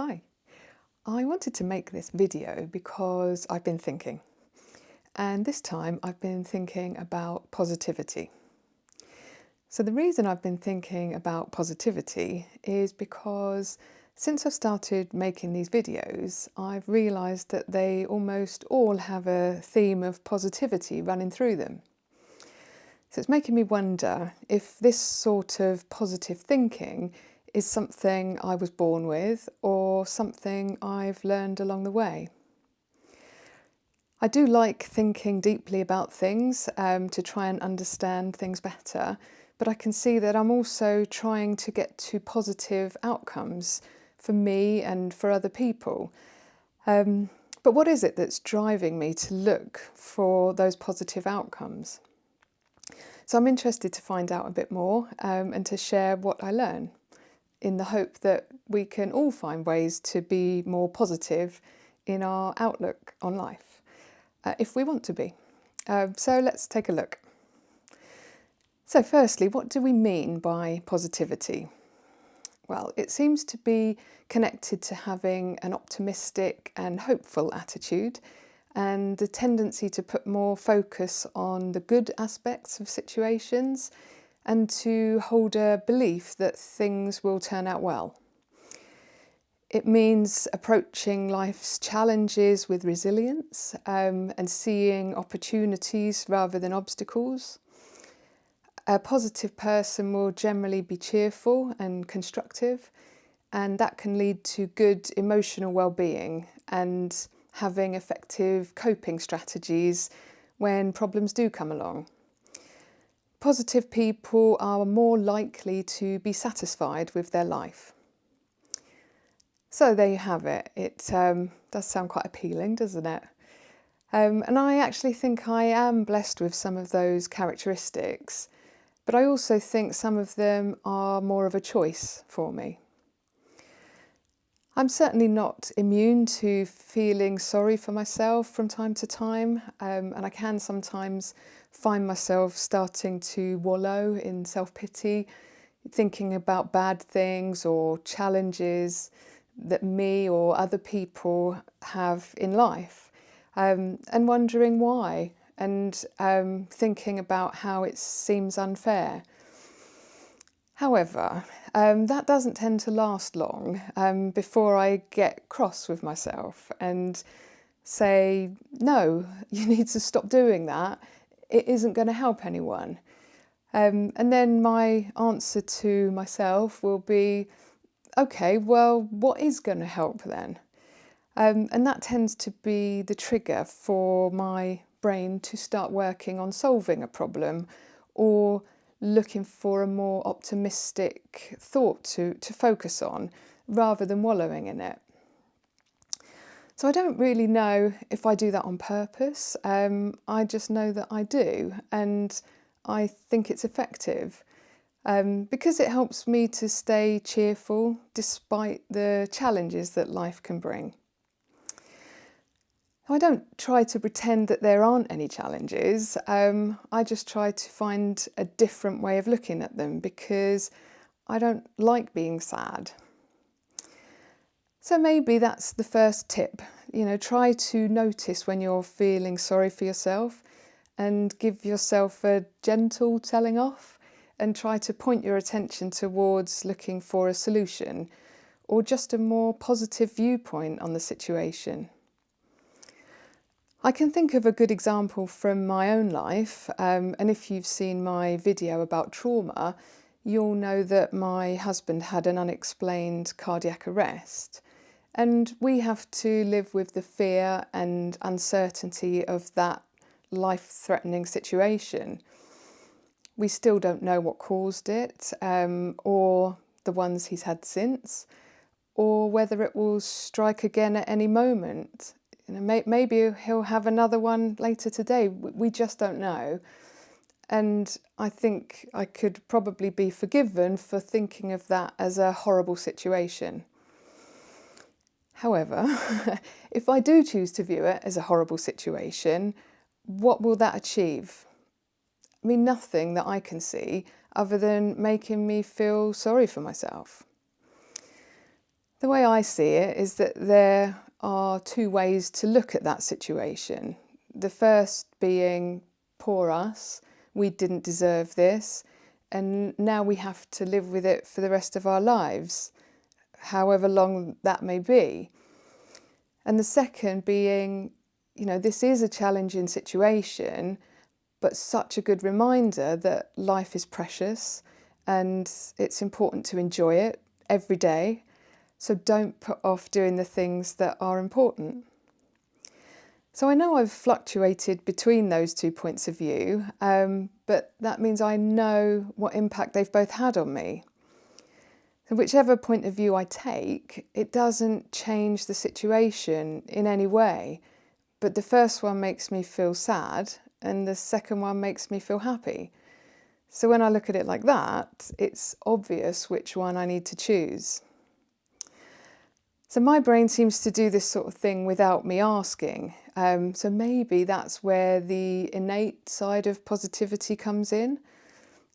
Hi, I wanted to make this video because I've been thinking, and this time I've been thinking about positivity. So the reason I've been thinking about positivity is because since I've started making these videos, I've realised that they almost all have a theme of positivity running through them. So it's making me wonder if this sort of positive thinking is something I was born with or something I've learned along the way. I do like thinking deeply about things to try and understand things better, but I can see that I'm also trying to get to positive outcomes for me and for other people. But what is it that's driving me to look for those positive outcomes? So I'm interested to find out a bit more and to share what I learn in the hope that we can all find ways to be more positive in our outlook on life, if we want to be. So let's take a look. So firstly, what do we mean by positivity? Well, it seems to be connected to having an optimistic and hopeful attitude and the tendency to put more focus on the good aspects of situations and to hold a belief that things will turn out well. It means approaching life's challenges with resilience and seeing opportunities rather than obstacles. A positive person will generally be cheerful and constructive, and that can lead to good emotional well-being and having effective coping strategies when problems do come along. Positive people are more likely to be satisfied with their life. So there you have it. It does sound quite appealing, doesn't it? And I actually think I am blessed with some of those characteristics, but I also think some of them are more of a choice for me. I'm certainly not immune to feeling sorry for myself from time to time, and I can sometimes find myself starting to wallow in self-pity, thinking about bad things or challenges that me or other people have in life, and wondering why, and thinking about how it seems unfair. However, that doesn't tend to last long before I get cross with myself and say, no, you need to stop doing that. It isn't going to help anyone. And then my answer to myself will be, okay, well, what is going to help then? And that tends to be the trigger for my brain to start working on solving a problem or looking for a more optimistic thought to focus on rather than wallowing in it. So I don't really know if I do that on purpose. I just know that I do, and I think it's effective because it helps me to stay cheerful despite the challenges that life can bring. I don't try to pretend that there aren't any challenges. I just try to find a different way of looking at them because I don't like being sad. So maybe that's the first tip. Try to notice when you're feeling sorry for yourself and give yourself a gentle telling off and try to point your attention towards looking for a solution or just a more positive viewpoint on the situation. I can think of a good example from my own life, and if you've seen my video about trauma, you'll know that my husband had an unexplained cardiac arrest, and we have to live with the fear and uncertainty of that life-threatening situation. We still don't know what caused it, or the ones he's had since, or whether it will strike again at any moment. Maybe he'll have another one later today. We just don't know. And I think I could probably be forgiven for thinking of that as a horrible situation. However, if I do choose to view it as a horrible situation, what will that achieve? I mean, nothing that I can see other than making me feel sorry for myself. The way I see it is that there are two ways to look at that situation. The first being, poor us, we didn't deserve this, and now we have to live with it for the rest of our lives, however long that may be. And the second being, this is a challenging situation, but such a good reminder that life is precious and it's important to enjoy it every day. So don't put off doing the things that are important. So I know I've fluctuated between those two points of view, but that means I know what impact they've both had on me. So whichever point of view I take, it doesn't change the situation in any way, but the first one makes me feel sad and the second one makes me feel happy. So when I look at it like that, it's obvious which one I need to choose. So my brain seems to do this sort of thing without me asking. So maybe that's where the innate side of positivity comes in.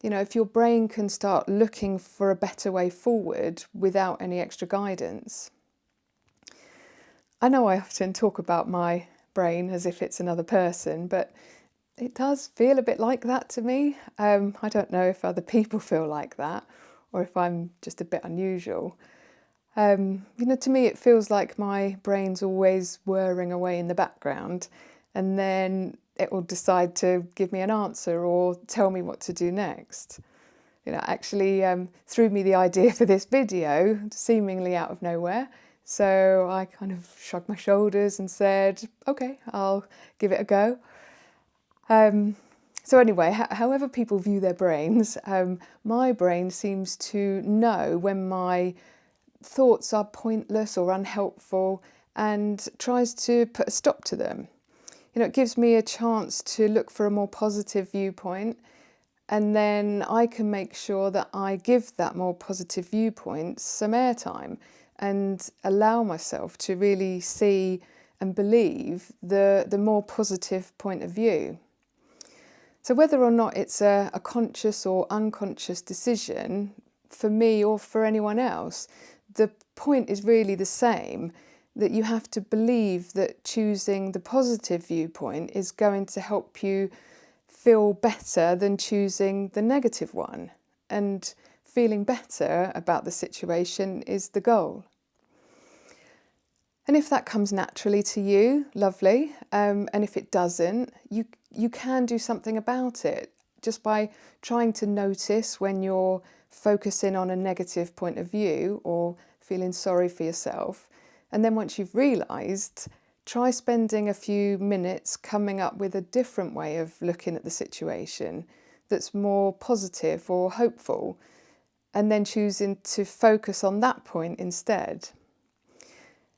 If your brain can start looking for a better way forward without any extra guidance. I know I often talk about my brain as if it's another person, but it does feel a bit like that to me. I don't know if other people feel like that or if I'm just a bit unusual. To me it feels like my brain's always whirring away in the background, and then it will decide to give me an answer or tell me what to do next. Actually threw me the idea for this video seemingly out of nowhere. So I kind of shrugged my shoulders and said, okay, I'll give it a go. So anyway, however people view their brains, my brain seems to know when my thoughts are pointless or unhelpful and tries to put a stop to them. It gives me a chance to look for a more positive viewpoint, and then I can make sure that I give that more positive viewpoint some airtime and allow myself to really see and believe the more positive point of view. So whether or not it's a conscious or unconscious decision for me or for anyone else, the point is really the same, that you have to believe that choosing the positive viewpoint is going to help you feel better than choosing the negative one. And feeling better about the situation is the goal. And if that comes naturally to you, lovely. And if it doesn't, you can do something about it just by trying to notice when you're focusing on a negative point of view or feeling sorry for yourself. And then once you've realised, try spending a few minutes coming up with a different way of looking at the situation that's more positive or hopeful, and then choosing to focus on that point instead.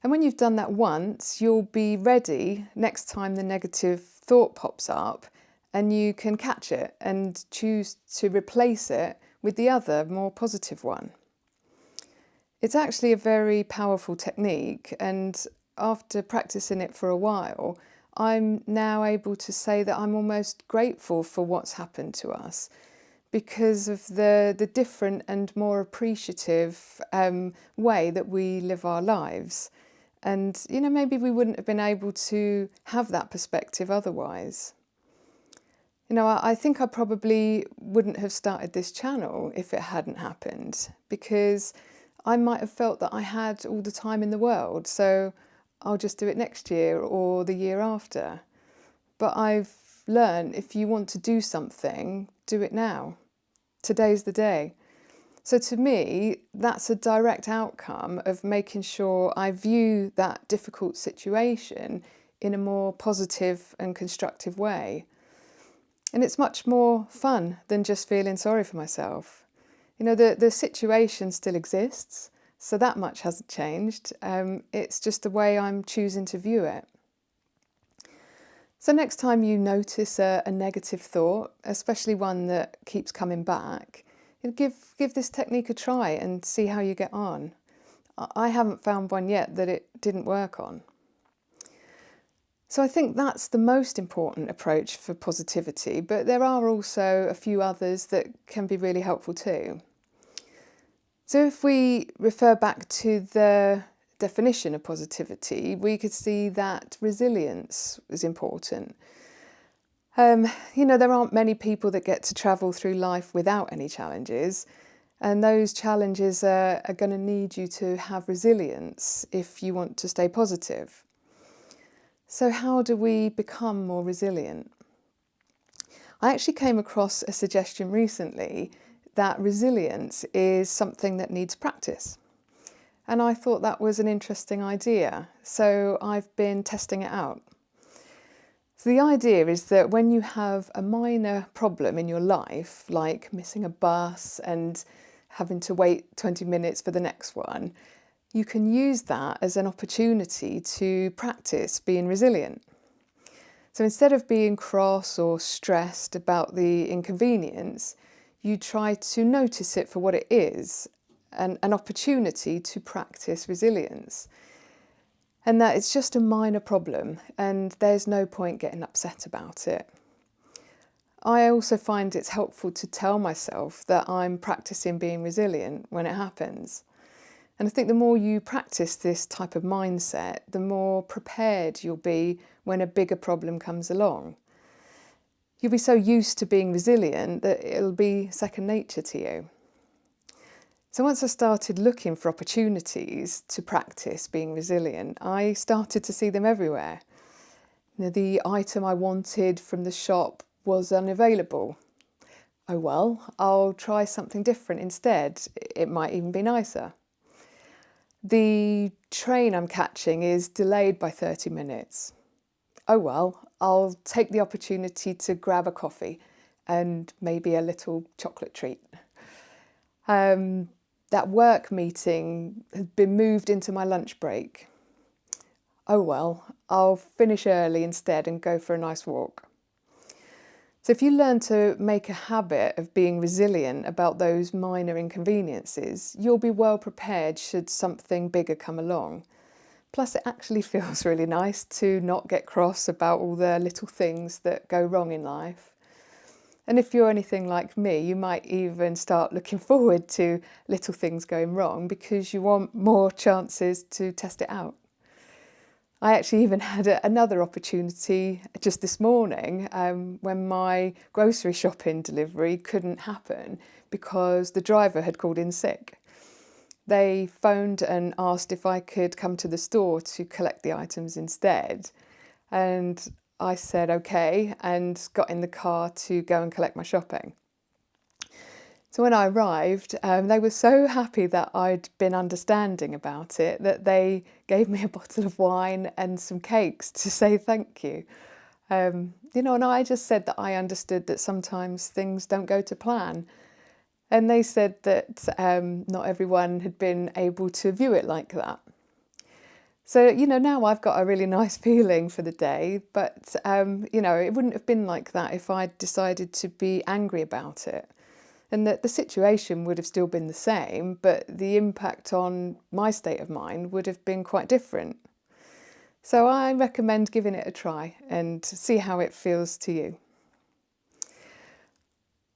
And when you've done that once, you'll be ready next time the negative thought pops up, and you can catch it and choose to replace it with the other, more positive one. It's actually a very powerful technique, and after practicing it for a while, I'm now able to say that I'm almost grateful for what's happened to us because of the different and more appreciative way that we live our lives. And, maybe we wouldn't have been able to have that perspective otherwise. I think I probably wouldn't have started this channel if it hadn't happened, because I might have felt that I had all the time in the world, so I'll just do it next year or the year after. But I've learned if you want to do something, do it now. Today's the day. So to me, that's a direct outcome of making sure I view that difficult situation in a more positive and constructive way. And it's much more fun than just feeling sorry for myself. The situation still exists, so that much hasn't changed. It's just the way I'm choosing to view it. So next time you notice a negative thought, especially one that keeps coming back, give this technique a try and see how you get on. I haven't found one yet that it didn't work on. So I think that's the most important approach for positivity, but there are also a few others that can be really helpful too. So if we refer back to the definition of positivity, we could see that resilience is important. There aren't many people that get to travel through life without any challenges, and those challenges are going to need you to have resilience if you want to stay positive. So how do we become more resilient? I actually came across a suggestion recently that resilience is something that needs practice. And I thought that was an interesting idea, so I've been testing it out. So the idea is that when you have a minor problem in your life, like missing a bus and having to wait 20 minutes for the next one, you can use that as an opportunity to practice being resilient. So instead of being cross or stressed about the inconvenience, you try to notice it for what it is, an opportunity to practice resilience. And that it's just a minor problem and there's no point getting upset about it. I also find it's helpful to tell myself that I'm practicing being resilient when it happens. And I think the more you practice this type of mindset, the more prepared you'll be when a bigger problem comes along. You'll be so used to being resilient that it'll be second nature to you. So once I started looking for opportunities to practice being resilient, I started to see them everywhere. The item I wanted from the shop was unavailable. Oh well, I'll try something different instead. It might even be nicer. The train I'm catching is delayed by 30 minutes. Oh well, I'll take the opportunity to grab a coffee and maybe a little chocolate treat. That work meeting had been moved into my lunch break. Oh well, I'll finish early instead and go for a nice walk. So if you learn to make a habit of being resilient about those minor inconveniences, you'll be well prepared should something bigger come along. Plus, it actually feels really nice to not get cross about all the little things that go wrong in life. And if you're anything like me, you might even start looking forward to little things going wrong because you want more chances to test it out. I actually even had another opportunity just this morning when my grocery shopping delivery couldn't happen because the driver had called in sick. They phoned and asked if I could come to the store to collect the items instead. And I said okay and got in the car to go and collect my shopping. So when I arrived, they were so happy that I'd been understanding about it that they gave me a bottle of wine and some cakes to say thank you. And I just said that I understood that sometimes things don't go to plan. And they said that not everyone had been able to view it like that. So, now I've got a really nice feeling for the day, but, it wouldn't have been like that if I'd decided to be angry about it. And that the situation would have still been the same, but the impact on my state of mind would have been quite different. So I recommend giving it a try and see how it feels to you.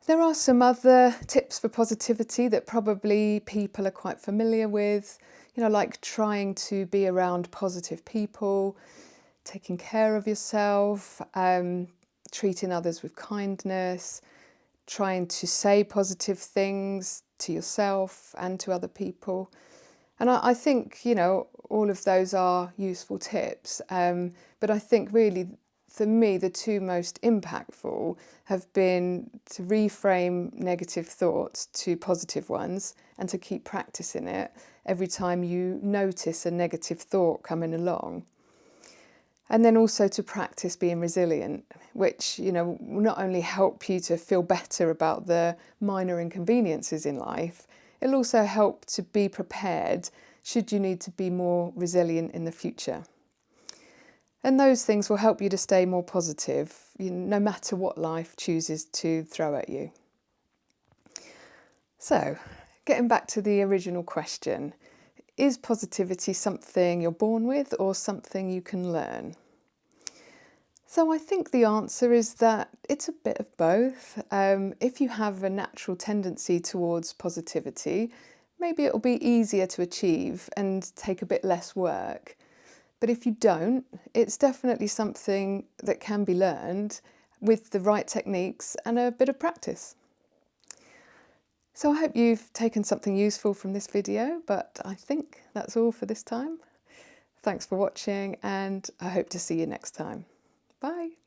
There are some other tips for positivity that probably people are quite familiar with, like trying to be around positive people, taking care of yourself, treating others with kindness, trying to say positive things to yourself and to other people. And I think, all of those are useful tips, but I think really for me, the two most impactful have been to reframe negative thoughts to positive ones and to keep practicing it every time you notice a negative thought coming along. And then also to practice being resilient, which, will not only help you to feel better about the minor inconveniences in life, it'll also help to be prepared should you need to be more resilient in the future. And those things will help you to stay more positive, no matter what life chooses to throw at you. So, getting back to the original question, is positivity something you're born with or something you can learn? So I think the answer is that it's a bit of both. If you have a natural tendency towards positivity, maybe it'll be easier to achieve and take a bit less work. But if you don't, it's definitely something that can be learned with the right techniques and a bit of practice. So I hope you've taken something useful from this video, but I think that's all for this time. Thanks for watching, and I hope to see you next time. Bye.